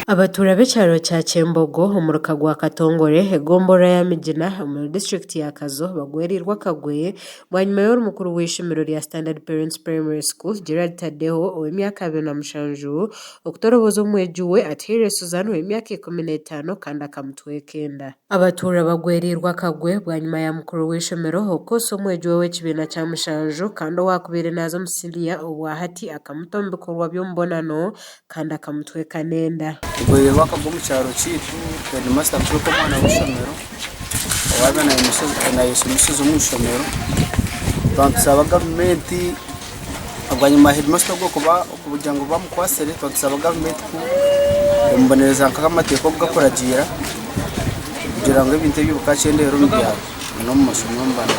Abatura b'icaro ca Cembogo umuruka gwa Katongore egombora ya Migina mu district ya Kazo bagwerirwa kagweye mwanyuma y'umukuru w'ishimiro rya Standard Parents Primary School Gerard Tadeo w'imyaka 27 okutoroboza umwejuwe atire Suzanne w'imyaka 15 kandi akamutwekenda abatura bagwerirwa kagwe bwanyuma ya mukuru w'ishimiro okoso umwejuwe w'ekibina ca mushanju kandi wakubire nazo musiliya obwahati akamutombekorwa by'umbonano kandi akamutweka nenda Gwe wakagwa mu cyaro cyitu headmaster kuko mwana w'ishomero wabe na Yesu umushomero bansaba government abanyuma headmaster bwo kuba ubujyango bamukwasere bansaba government ku umbonereza nk'amateko bwakuragira kugira ngo ibintu by'ubukacendero n'byaro no mu masomo mbana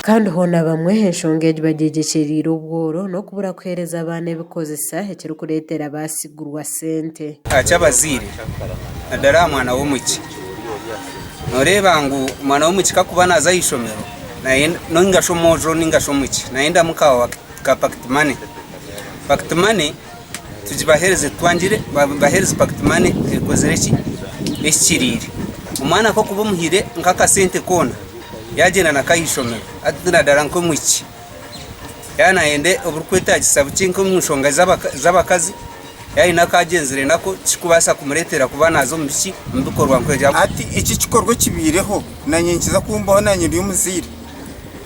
kandi hona bamwe heshongeje bagegekirira ubworo no kubura kwereza abane bikozesa hekero kuretera basigurwa sente acyabazire adara mwana w'umuki noreba ngo mwana w'umuki kakuba naza yishomero no ngashomojo ningashomuki naenda mukawa ka pact money tujibahereze twangire bahereze pact money ekozereki ekirire umwana ko kuba muhire nkaka sente kona yagenda nakayishomero atuna daranko muki yana ende oburukweta gisaba kinko mushonga z'abakazi yayi nakagenzere nako kikubasa kumuretera kuba nazo mubiki mbikorwa nkweja ati iki kikorwa kibireho nanyenkiza kumbaho nanyiri y'umuzire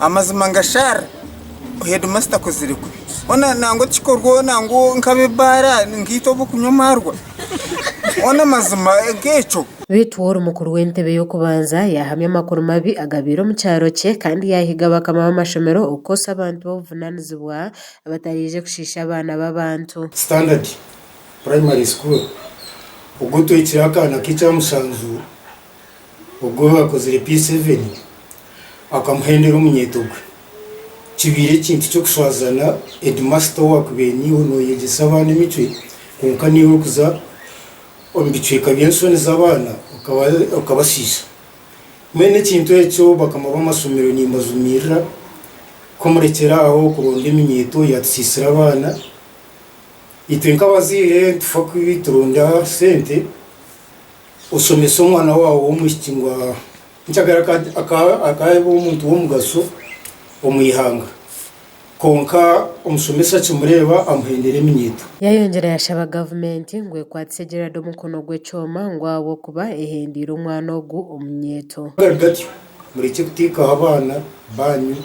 amazima ngashara headmaster kozire ku ona nango kikorwa nango nkabebara ngito bukunyomarwa ona mazima ngecho bitwora umukuru w'entebe yo kubanza yahamye amakuru mabi agabiro mu cyaro cye kandi yahiga bakama amashomero ukosa abantu bavunanizwa abatarije kushisha abana b'abantu Standard Primary School ubwo tuyikira akana kica musanzu ubwo bakozere P7 akamuhendera umunyetogwe kibire kintu cyo kushwazana headmaster wakubeni uno yegesa abana imico kunka niwe kuza ombiceka byensone z'abana ukabashisha mwene kintu echo bakamaba amasomero ni mazumira komurekera aho kuronde iminyeto yatsisira abana itwenka bazire tufaku biturunda sente usomesa umwana wawo w'umushingwa ncyagara akayebo umuntu wo mugaso omuyihanga konka umusomesa cyumureba amuhendere iminyeto yayongera yashaba government ngwe kwatsegera do mukono gwe cyoma ngwabo kuba ehendira umwana ogu umunyeto gargatyo mureke kutika abana banyu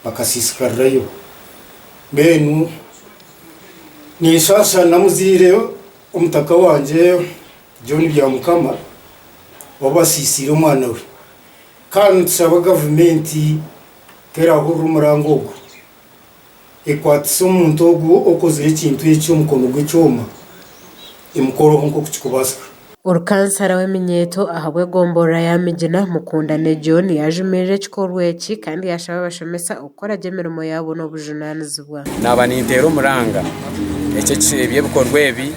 bakasisikarayo benu ni sasa namuzire umutaka wanje John Byamukama wabasisira umwana we kandi nsaba government kera huru murangogo ekwatse umuntu ogu okozire ikintu ekyo mukono gw'ecyoma imukoro nko kukikubasika urukansara w'eminyeto ahabwe gombora ya Migina mukundane John yajumirije kikorweki kandi yashaba bashomesa ukora gemerimo yabo no bujunanizwa naba nintero muranga ecyo kibye bikorwebi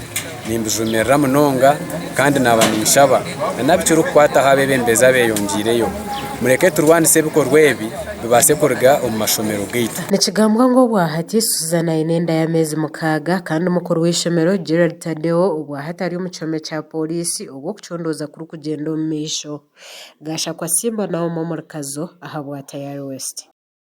nimbujumerera munonga kandi naba nishaba nabicyo kwata habe bembeza beyongireyo mureke turwanise bikorwebi bibase kurga umashomero gito nikigambwa ngo bwahati Suzana inenda y'amezi mukaga kandi umukuru w'ishomero Gerard Tadeo ubwahati ari umucome cya polisi ubwo kucondoza kuri kugenda mu misho gasha kwa Simba nawo mu Kazo ahabwa Tayari West.